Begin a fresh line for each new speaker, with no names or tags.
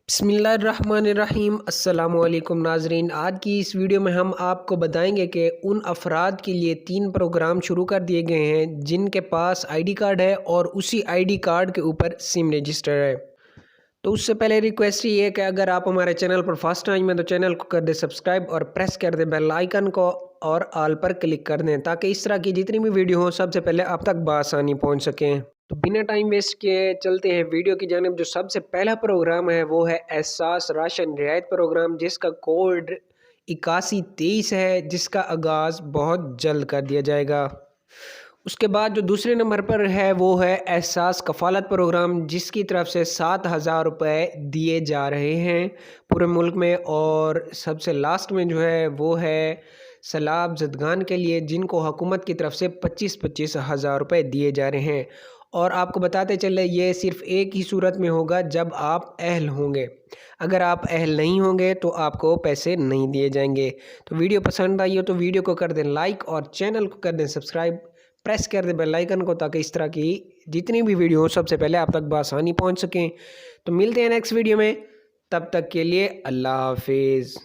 बिस्मिल्लाहिर्रहमानिर्रहीम। अस्सलाम वालेकुम नाजरीन, आज की इस वीडियो में हम आपको बताएंगे कि उन अफराद के लिए 3 प्रोग्राम शुरू कर दिए गए हैं जिनके पास आईडी कार्ड है और उसी आईडी कार्ड के ऊपर सिम रजिस्टर है। तो उससे पहले रिक्वेस्ट ये है कि अगर आप हमारे चैनल पर फर्स्ट टाइम है तो चैनल को कर दे सब्सक्राइब और प्रेस कर दे बेल आइकन को और ऑल पर क्लिक कर दें ताकि इस तरह की जितनी भी वीडियो हो सबसे पहले आप तक बआसानी पहुंच सकें। तो बिना टाइम वेस्ट किए चलते हैं वीडियो की जानिब। जो सबसे पहला प्रोग्राम है वो है एहसास राशन रियायत प्रोग्राम, जिसका कोड 8123 है, जिसका आगाज़ बहुत जल्द कर दिया जाएगा। उसके बाद जो दूसरे नंबर पर है वो है एहसास कफ़ालत प्रोग्राम, जिसकी तरफ से 7,000 रुपये दिए जा रहे हैं पूरे मुल्क में। और सबसे लास्ट में जो है वो है सैलाब ज़दगान के लिए, जिनको हुकूमत की तरफ से 25-25 हज़ार रुपये दिए जा रहे हैं। और आपको बताते चले ये सिर्फ़ एक ही सूरत में होगा जब आप अहल होंगे। अगर आप अहल नहीं होंगे तो आपको पैसे नहीं दिए जाएंगे। तो वीडियो पसंद आई हो तो वीडियो को कर दें लाइक और चैनल को कर दें सब्सक्राइब, प्रेस कर दें बेल आइकन को ताकि इस तरह की जितनी भी वीडियो हो सबसे पहले आप तक बआसानी पहुंच सकें। तो मिलते हैं नेक्स्ट वीडियो में, तब तक के लिए अल्लाह हाफिज़।